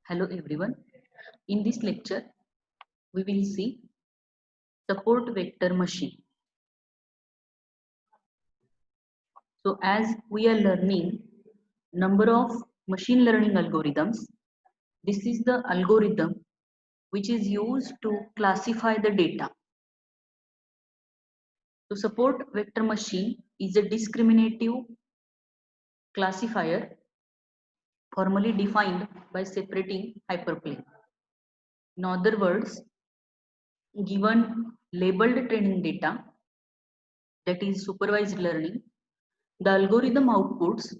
Hello everyone. In this lecture, we will see support vector machine. So as we are learning number of machine learning algorithms, this is the algorithm which is used to classify the data. So support vector machine is a discriminative classifier formally defined by separating hyperplane. In other words, given labeled training data, that is supervised learning, the algorithm outputs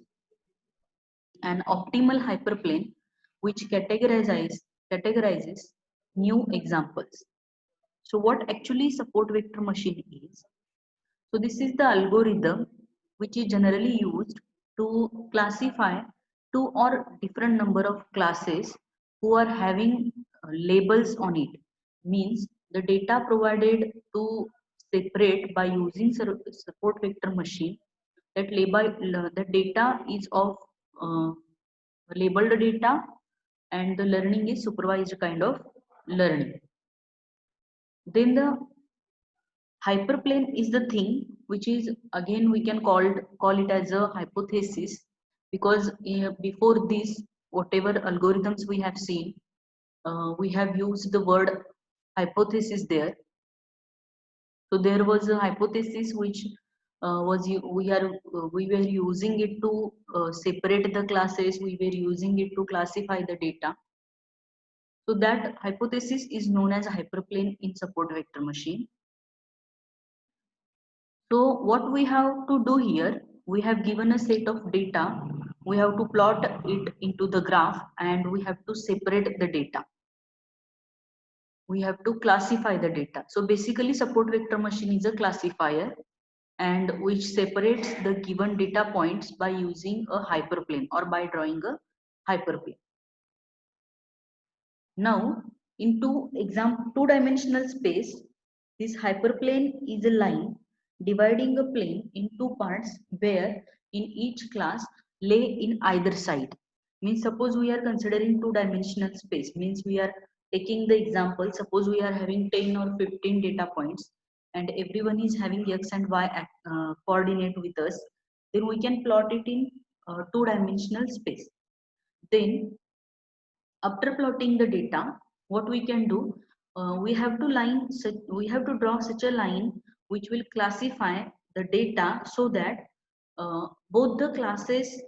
an optimal hyperplane which categorizes new examples. So what actually support vector machine is? So this is the algorithm which is generally used to classify two or different number of classes who are having labels on it. Means the data provided to separate by using support vector machine, that label the data is of uh, labeled data, and the learning is supervised kind of learning. Then the hyperplane is the thing which is, again we can call it as a hypothesis, because before this whatever algorithms we have seen, we have used the word hypothesis there. So there was a hypothesis which we were using it to separate the classes, we were using it to classify the data. So that hypothesis is known as hyperplane in support vector machine. So what we have to do here, we have given a set of data, we have to plot it into the graph, and we have to separate the data. We have to classify the data. So basically support vector machine is a classifier and which separates the given data points by using a hyperplane or by drawing a hyperplane. Now in two-dimensional space, this hyperplane is a line dividing a plane in two parts where in each class lay in either side. Means suppose we are considering two-dimensional space, means we are taking the example, suppose we are having 10 or 15 data points and everyone is having x and y coordinate with us, then we can plot it in two-dimensional space. Then after plotting the data, what we can do, we have to draw such a line which will classify the data so that both the classes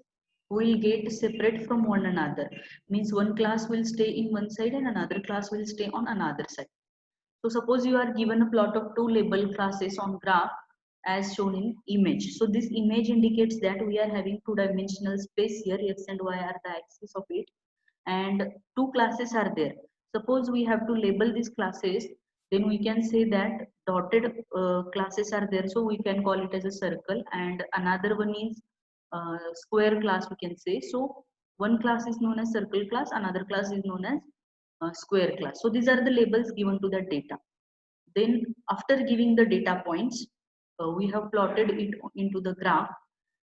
will get separate from one another. Means one class will stay in one side and another class will stay on another side. So suppose you are given a plot of two label classes on graph as shown in image. So this image indicates that we are having two-dimensional space here, x and y are the axis of it, and two classes are there. Suppose we have to label these classes, then we can say that dotted classes are there, so we can call it as a circle, and another one is square class we can say. So one class is known as circle class, another class is known as square class. So these are the labels given to that data. Then after giving the data points, we have plotted it into the graph,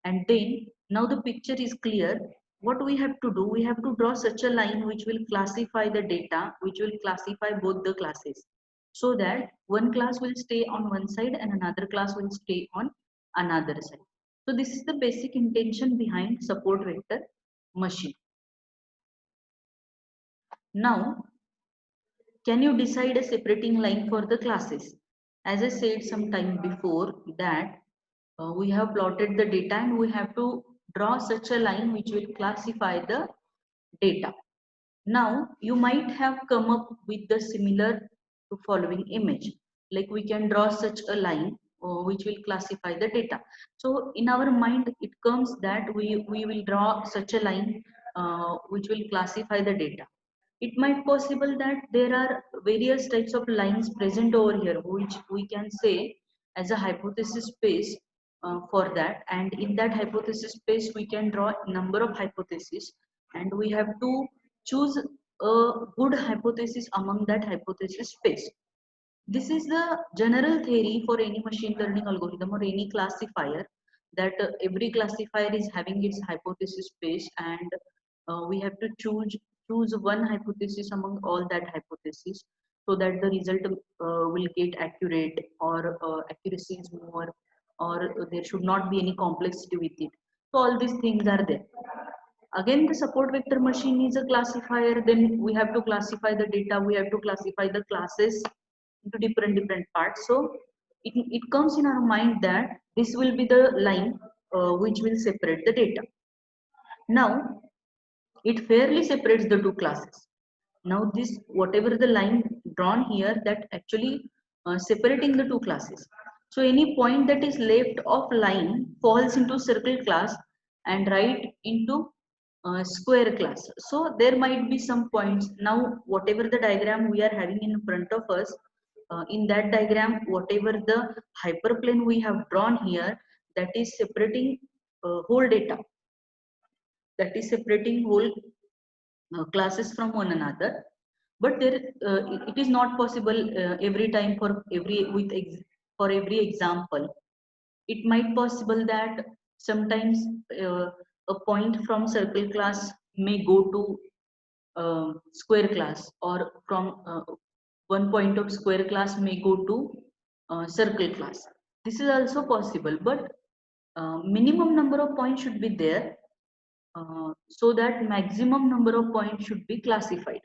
and then now the picture is clear. What we have to do, we have to draw such a line which will classify the data, which will classify both the classes, so that one class will stay on one side and another class will stay on another side. So this is the basic intention behind support vector machine. Now can you decide a separating line for the classes? As I said some time before that we have plotted the data and we have to draw such a line which will classify the data. Now you might have come up with the similar to following image. Like we can draw such a line which will classify the data. So in our mind it comes that we will draw such a line which will classify the data. It might possible that there are various types of lines present over here which we can say as a hypothesis space for that, and in that hypothesis space we can draw number of hypotheses and we have to choose a good hypothesis among that hypothesis space. This is the general theory for any machine learning algorithm or any classifier, that every classifier is having its hypothesis space and we have to choose one hypothesis among all that hypotheses so that the result will get accurate, or accuracy is more, or there should not be any complexity with it. So all these things are there. Again, the support vector machine is a classifier. Then we have to classify the data. We have to classify the classes into different parts. So it comes in our mind that this will be the line which will separate the data. Now it fairly separates the two classes. Now this, whatever the line drawn here, that actually separating the two classes. So any point that is left of line falls into circle class and right into square class. So there might be some points. Now whatever the diagram we are having in front of us, in that diagram, whatever the hyperplane we have drawn here, that is separating whole data, that is separating whole classes from one another. But there it is not possible every time for every for every example. It might possible that sometimes uh, a point from circle class may go to square class, or from one point of square class may go to circle class. This is also possible, but minimum number of points should be there, so that maximum number of points should be classified.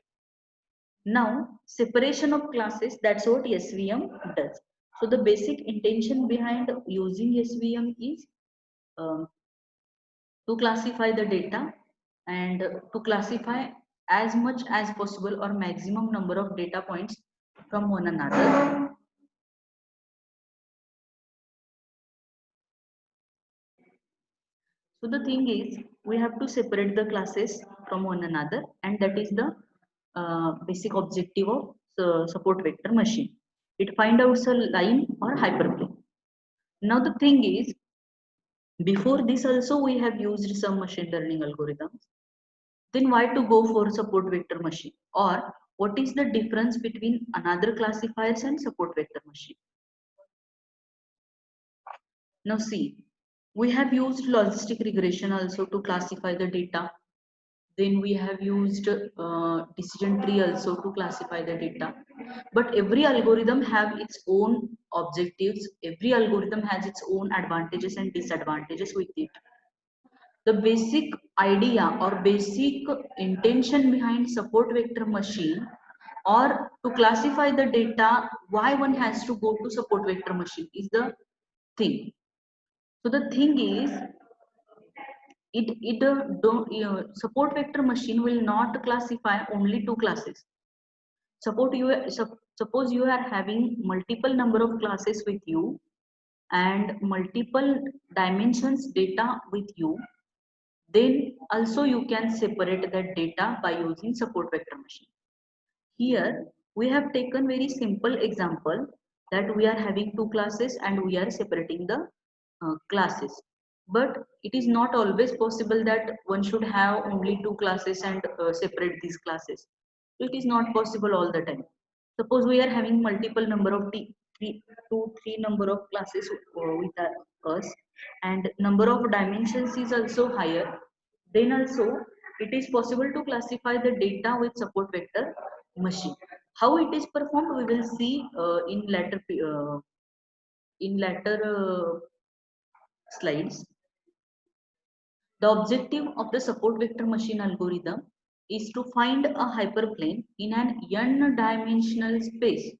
Now, separation of classes, that's what SVM does. So the basic intention behind using SVM is um, to classify the data, and to classify as much as possible or maximum number of data points from one another. So the thing is, we have to separate the classes from one another, and that is the basic objective of support vector machine. It finds out a line or hyperplane. Now the thing is, before this also we have used some machine learning algorithms. Then why to go for support vector machine? Or what is the difference between another classifiers and support vector machine? Now see, we have used logistic regression also to classify the data. Then we have used decision tree also to classify the data. But every algorithm have its own objectives. Every algorithm has its own advantages and disadvantages with it. The basic idea or basic intention behind support vector machine, or to classify the data, why one has to go to support vector machine is the thing. So the thing is, it don't, support vector machine will not classify only two classes. Suppose you are having multiple number of classes with you and multiple dimensions data with you, then also you can separate that data by using support vector machine. Here we have taken very simple example that we are having two classes and we are separating the classes. But it is not always possible that one should have only two classes and separate these classes. It is not possible all the time. Suppose we are having multiple number of three number of classes with us, and number of dimensions is also higher. Then also it is possible to classify the data with support vector machine. How it is performed, we will see in later slides. The objective of the support vector machine algorithm is to find a hyperplane in an n-dimensional space.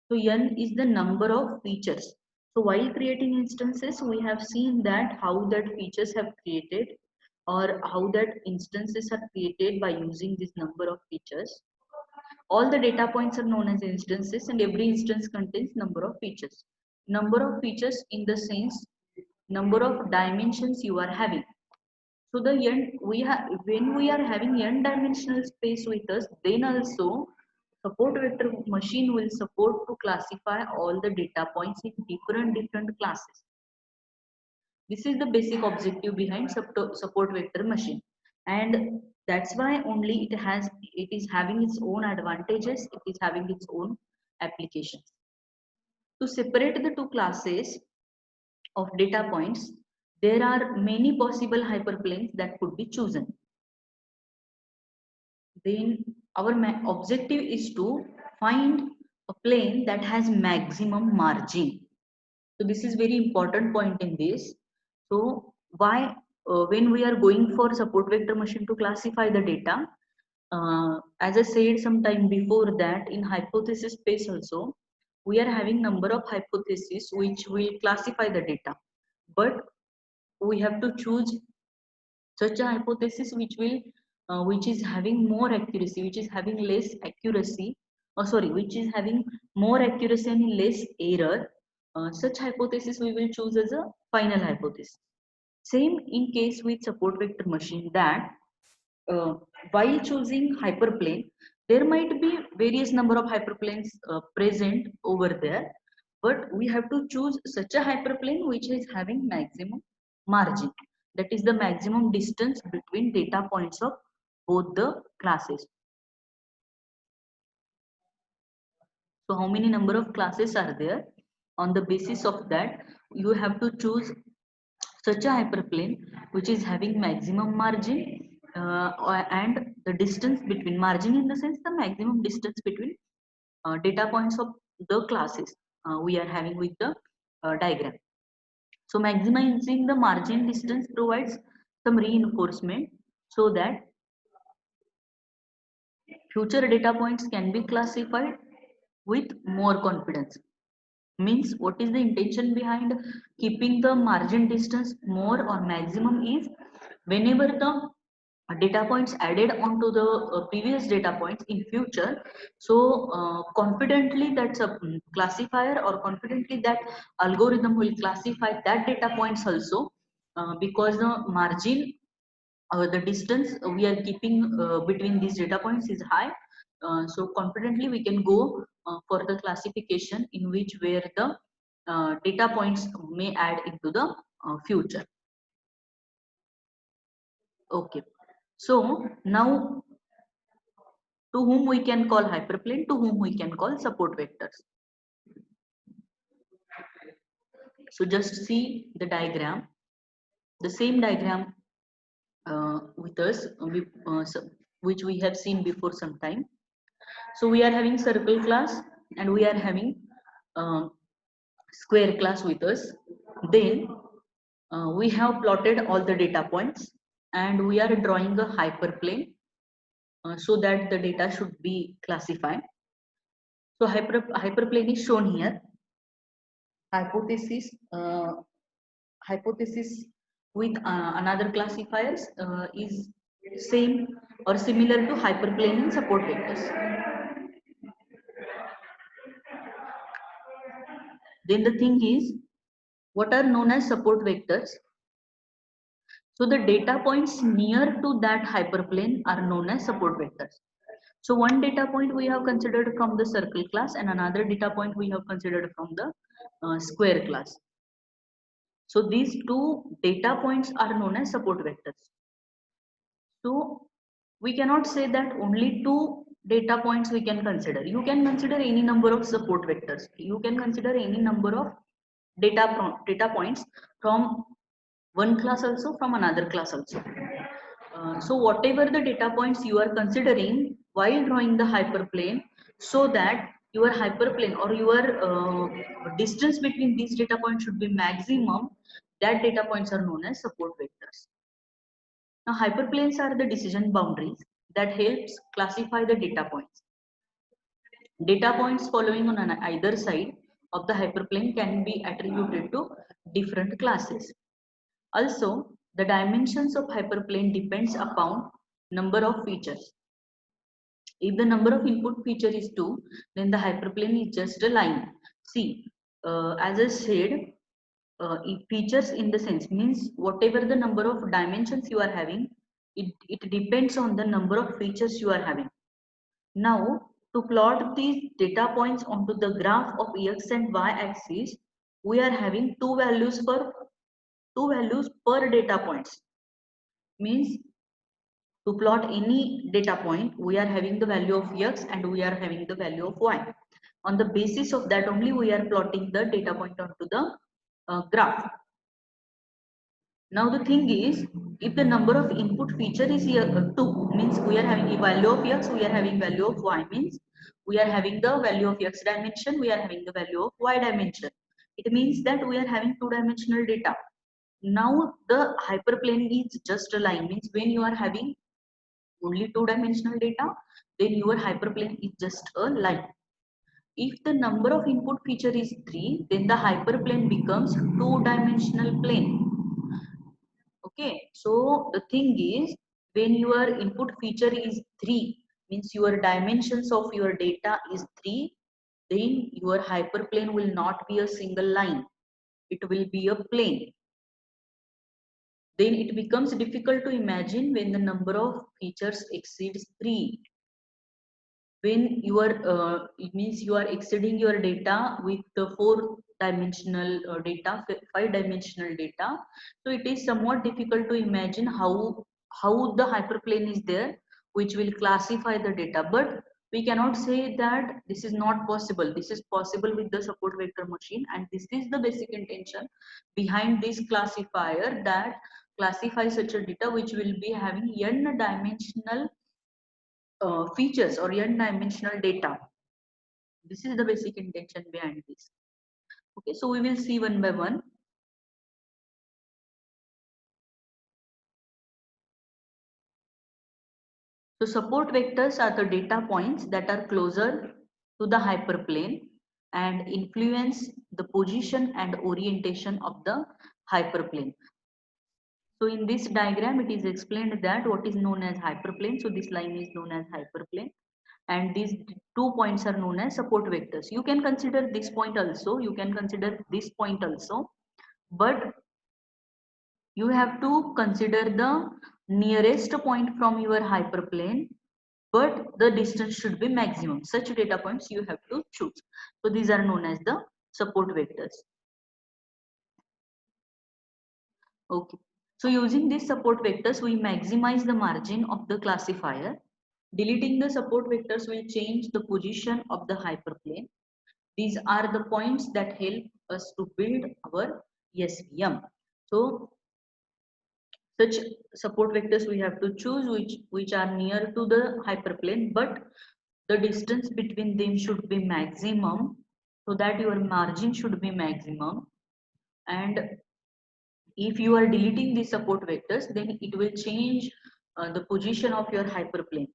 So n is the number of features. So while creating instances, we have seen that how that features have created, or how that instances are created by using this number of features. All the data points are known as instances, and every instance contains number of features. Number of features in the sense number of dimensions you are having. So the n we have, when we are having n dimensional space with us, then also support vector machine will support to classify all the data points in different classes. This is the basic objective behind support vector machine, and that's why only it is having its own advantages. It is having its own applications. To separate the two classes of data points, there are many possible hyperplanes that could be chosen. then our objective is to find a plane that has maximum margin. So this is very important point in this. So why when we are going for support vector machine to classify the data, as I said some time before that in hypothesis space also, we are having number of hypotheses which will classify the data, but we have to choose such a hypothesis which is having more accuracy, which is having less accuracy, or sorry, which is having more accuracy and less error. Such hypothesis we will choose as a final hypothesis. Same in case with support vector machine, that uh, while choosing hyperplane, there might be various number of hyperplanes present over there, but we have to choose such a hyperplane which is having maximum margin, that is the maximum distance between data points of both the classes. So how many number of classes are there? On the basis of that, you have to choose such a hyperplane which is having maximum margin, and the distance between margin in the sense the maximum distance between data points of the classes we are having with the diagram. So maximizing the margin distance provides some reinforcement so that future data points can be classified with more confidence. Means what is the intention behind keeping the margin distance more or maximum is, whenever the data points added onto the previous data points in future, so confidently that classifier or confidently that algorithm will classify that data points also, because the margin, the distance we are keeping between these data points is high. So confidently we can go for the classification in which where the data points may add into the future. Okay, so now to whom we can call hyperplane, to whom we can call support vectors. So just see the diagram, the same diagram with us, which we have seen before some time. So we are having circle class and we are having uh, square class with us. Then we have plotted all the data points and we are drawing a hyperplane so that the data should be classified. So hyperplane is shown here. Hypothesis, hypothesis with another classifiers is same or similar to hyperplane in support vectors. Then the thing is, what are known as support vectors? So the data points near to that hyperplane are known as support vectors. So one data point we have considered from the circle class and another data point we have considered from the square class. So these two data points are known as support vectors. So we cannot say that only two data points we can consider. You can consider any number of support vectors. You can consider any number of data points from one class also, from another class also. So whatever the data points you are considering while drawing the hyperplane, so that your hyperplane or your distance between these data points should be maximum, that data points are known as support vectors. Now hyperplanes are the decision boundaries that helps classify the data points. Data points following on either side of the hyperplane can be attributed to different classes. Also, the dimensions of hyperplane depends upon number of features. If the number of input feature is 2, then the hyperplane is just a line. See, as I said, if features in the sense means whatever the number of dimensions you are having, it depends on the number of features you are having. Now, to plot these data points onto the graph of x and y axis, we are having two values per data points. Means to plot any data point, we are having the value of x and we are having the value of y. On the basis of that only, we are plotting the data point onto the graph. Now the thing is, if the number of input feature is here 2, means we are having a value of x, we are having value of y, means we are having the value of x dimension, we are having the value of y dimension. It means that we are having two-dimensional data. Now the hyperplane is just a line, means when you are having only two-dimensional data, then your hyperplane is just a line. If the number of input feature is 3, then the hyperplane becomes two-dimensional plane. Okay, so the thing is, when your input feature is 3, means your dimensions of your data is 3, then your hyperplane will not be a single line. It will be a plane. Then it becomes difficult to imagine when the number of features exceeds 3. When you are it means you are exceeding your data with the 4-dimensional data, 5-dimensional data, so it is somewhat difficult to imagine how the hyperplane is there which will classify the data. But we cannot say that this is not possible. This is possible with the support vector machine, and this is the basic intention behind this classifier, that classifies such a data which will be having n dimensional features or n-dimensional data. This is the basic intention behind this. Okay, so we will see one by one. So support vectors are the data points that are closer to the hyperplane and influence the position and orientation of the hyperplane. So in this diagram, it is explained that what is known as hyperplane. So this line is known as hyperplane, and these 2 points are known as support vectors. You can consider this point also, you can consider this point also, but you have to consider the nearest point from your hyperplane, but the distance should be maximum. Such data points you have to choose. So these are known as the support vectors. Okay. So using these support vectors, we maximize the margin of the classifier. Deleting the support vectors will change the position of the hyperplane. These are the points that help us to build our SVM. So such support vectors we have to choose which are near to the hyperplane, but the distance between them should be maximum, so that your margin should be maximum. And if you are deleting the support vectors, then it will change the position of your hyperplane.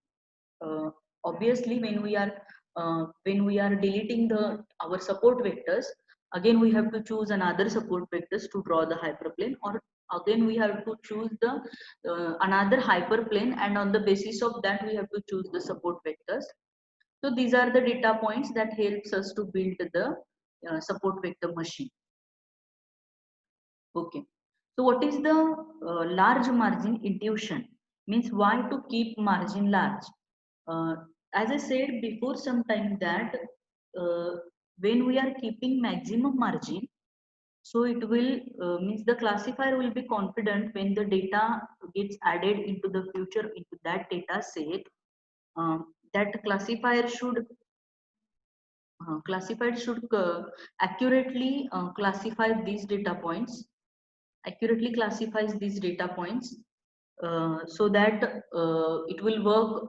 Obviously when we are deleting the our support vectors, again we have to choose another support vectors to draw the hyperplane, or again we have to choose the another hyperplane, and on the basis of that we have to choose the support vectors. So these are the data points that helps us to build the support vector machine. Okay, so what is the large margin intuition? Means why to keep margin large? uh, as I said before some time that uh, when we are keeping maximum margin, so it will means the classifier will be confident when the data gets added into the future into that data set. That classified should accurately classify these data points, accurately classifies these data points, so that it will work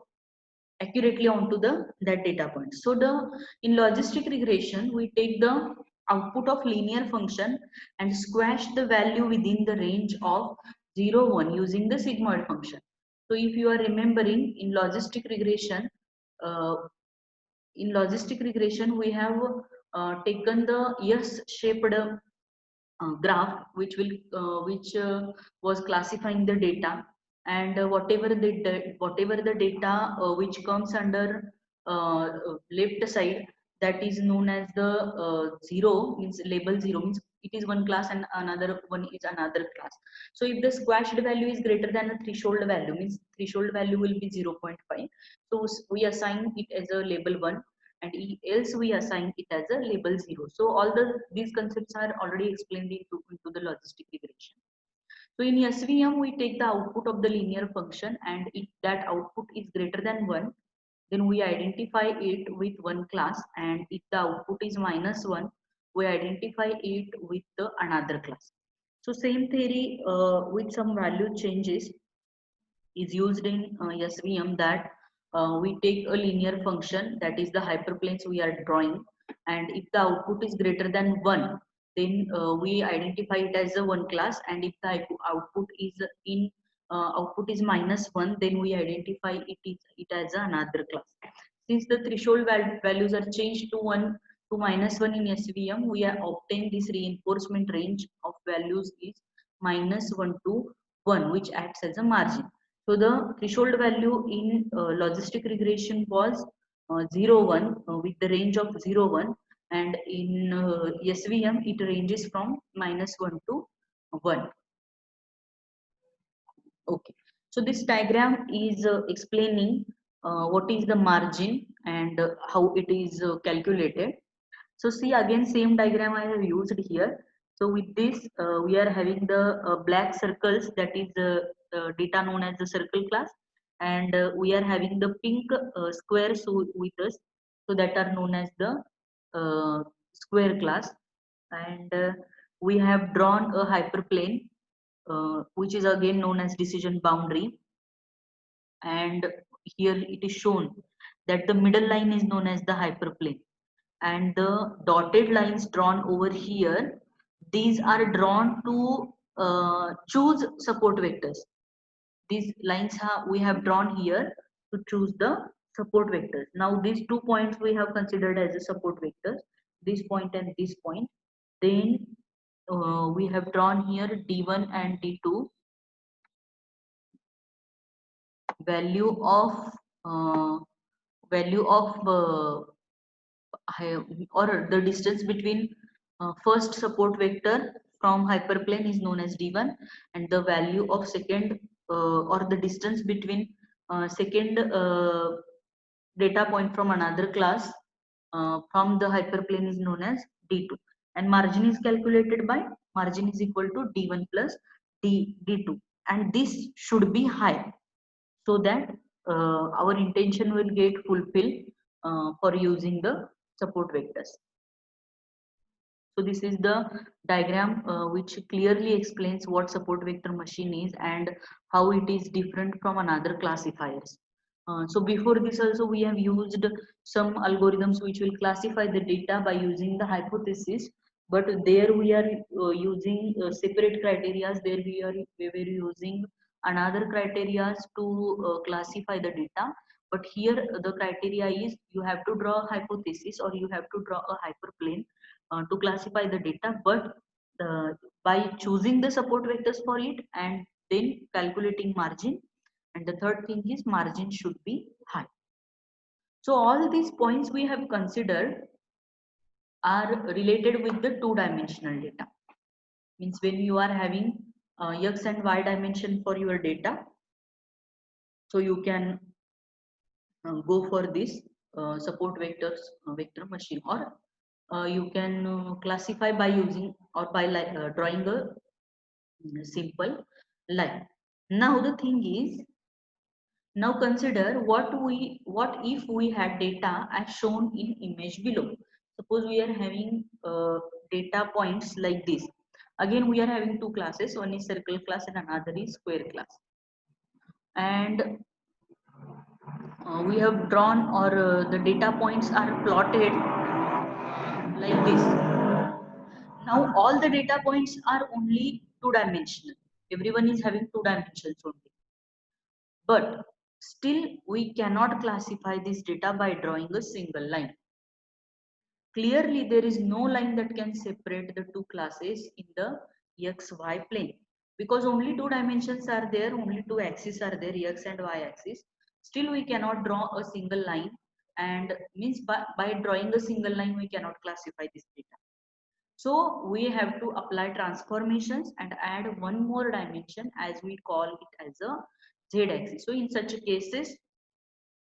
accurately onto the that data point. So the in logistic regression we take the output of linear function and squash the value within the range of 0 1 using the sigmoid function. So if you are remembering in logistic regression, uh, we have taken the S shaped graph which was classifying the data, and whatever the data which comes under left side, that is known as the zero, means label 0 means it is one class and another one is another class. So if the squashed value is greater than a threshold value, means threshold value will be 0.5, so we assign it as a label 1, and else we assign it as a label 0. So all these concepts are already explained into the logistic regression. So in SVM, we take the output of the linear function, and if that output is greater than 1, then we identify it with one class, and if the output is -1, we identify it with the another class. So same theory with some value changes is used in SVM, that we take a linear function, that is the hyperplanes we are drawing, and if the output is greater than 1, then we identify it as a one class, and if the output is in output is -1, then we identify it as another class. Since the threshold values are changed to 1 to -1 in SVM, we are obtain this reinforcement range of values is -1 to 1, which acts as a margin. So the threshold value in logistic regression was 0, 1 with the range of 0, 1, and in SVM it ranges from -1 to 1. Okay, so this diagram is explaining what is the margin and how it is calculated. So see, again same diagram I have used here. So with this we are having the black circles, that is data known as the circle class, and we are having the pink squares with us, so that are known as the square class, and we have drawn a hyperplane which is again known as decision boundary, and here it is shown that the middle line is known as the hyperplane, and the dotted lines drawn over here, these are drawn to choose support vectors. These lines we have drawn here to choose the support vectors. Now these 2 points we have considered as a support vectors, this point and this point. Then we have drawn here d1 and d2, value of uh, value of or the distance between first support vector from hyperplane is known as d1, and the value of second or the distance between second data point from another class from the hyperplane is known as d2, and margin is calculated by margin is equal to d1 plus d2, and this should be high, so that our intention will get fulfilled for using the support vectors. So this is the diagram which clearly explains what support vector machine is and how it is different from another classifiers. So before this also we have used some algorithms which will classify the data by using the hypothesis, but there we are using separate criterias. There we were using another criterias to classify the data, but here the criteria is you have to draw a hypothesis or you have to draw a hyperplane to classify the data, but by choosing the support vectors for it and then calculating margin, and the third thing is margin should be high. So all these points we have considered are related with the two-dimensional data. Means when you are having x and y dimension for your data, so you can go for this support vectors vector machine, or you can classify by using or by drawing a simple line. Now the thing is, now consider what if we had data as shown in image below. Suppose we are having data points like this. Again we are having two classes, one is circle class and another is square class, and we have drawn or the data points are plotted like this. Now all the data points are only two dimensional. Everyone is having two dimensions only. But still we cannot classify this data by drawing a single line. Clearly there is no line that can separate the two classes in the XY plane, because only two dimensions are there, only two axes are there, X and Y axis. Still we cannot draw a single line, and means by drawing a single line we cannot classify this data. So we have to apply transformations and add one more dimension, as we call it as a Z axis. So in such cases,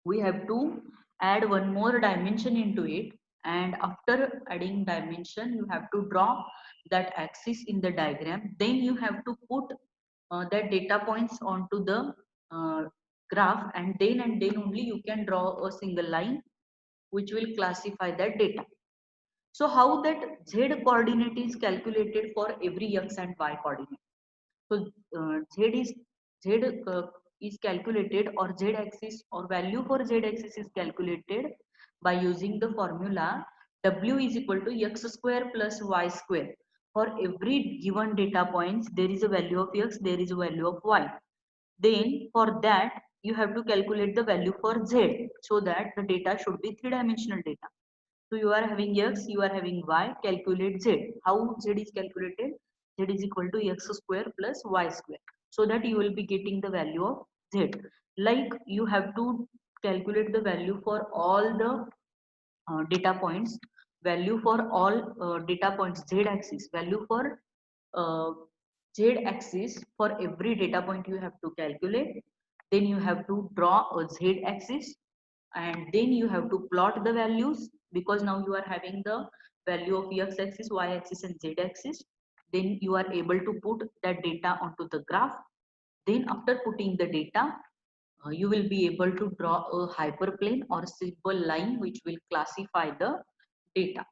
we have to add one more dimension into it, and after adding dimension, you have to draw that axis in the diagram. Then you have to put that data points onto the graph, and then only you can draw a single line which will classify that data. So how that z coordinate is calculated for every x and y coordinate? So z is calculated, or z axis or value for z axis is calculated by using the formula w is equal to x square plus y square. For every given data points, there is a value of x, there is a value of y. Then for that, you have to calculate the value for z, so that the data should be three-dimensional data. So you are having x, you are having y, calculate z. How z is calculated? Z is equal to x square plus y square. So that you will be getting the value of z. Like you have to calculate the value for all the data points, value for all data points z axis, value for uh, z axis for every data point you have to calculate. Then you have to draw a z axis, and then you have to plot the values, because now you are having the value of x axis, y axis and z axis. Then you are able to put that data onto the graph. Then after putting the data, you will be able to draw a hyperplane or simple line which will classify the data.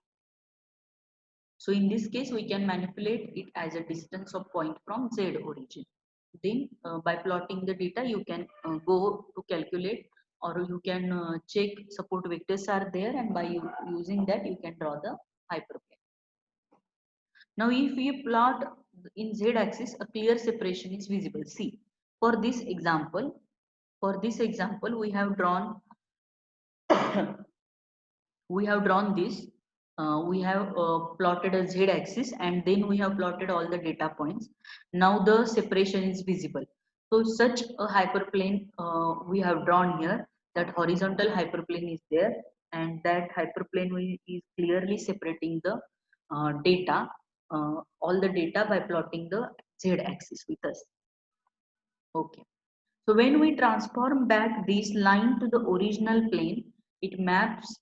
So in this case, we can manipulate it as a distance of point from z origin. Then by plotting the data, you can go to calculate, or you can check support vectors are there, and by using that you can draw the hyperplane. Now if we plot in z axis, a clear separation is visible. See, for this example, we have drawn this. We have plotted a z axis, and then we have plotted all the data points. Now the separation is visible. So such a hyperplane we have drawn here. That horizontal hyperplane is there, and that hyperplane is clearly separating the data, all the data, by plotting the z axis with us. Okay. So when we transform back this line to the original plane, it maps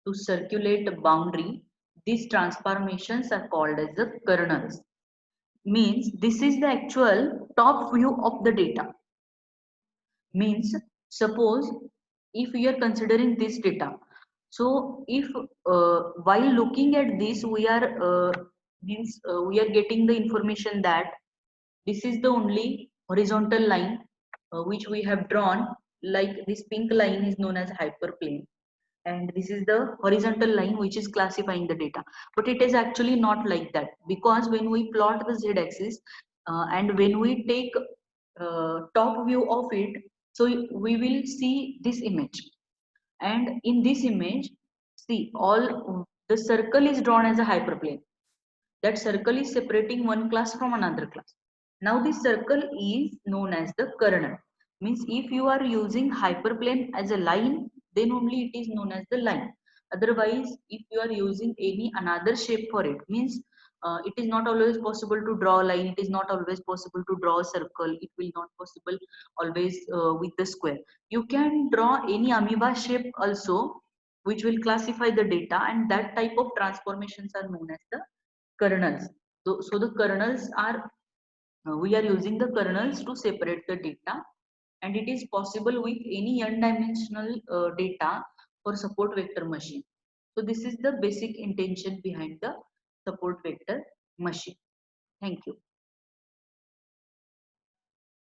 to circulate a boundary. These transformations are called as the kernels. Means this is the actual top view of the data. Means suppose if we are considering this data. So if while looking at this, we are we are getting the information that this is the only horizontal line which we have drawn. Like this pink line is known as hyperplane, and this is the horizontal line which is classifying the data. But it is actually not like that, because when we plot the z axis and when we take top view of it, so we will see this image. And in this image, see, all the circle is drawn as a hyperplane. That circle is separating one class from another class. Now this circle is known as the kernel. Means if you are using hyperplane as a line, then only it is known as the line. Otherwise, if you are using any another shape for it, means it is not always possible to draw a line. It is not always possible to draw a circle. It will not possible always with the square. You can draw any amoeba shape also, which will classify the data, and that type of transformations are known as the kernels. So the kernels are, we are using the kernels to separate the data, and it is possible with any n-dimensional data for support vector machine. So this is the basic intention behind the support vector machine. Thank you.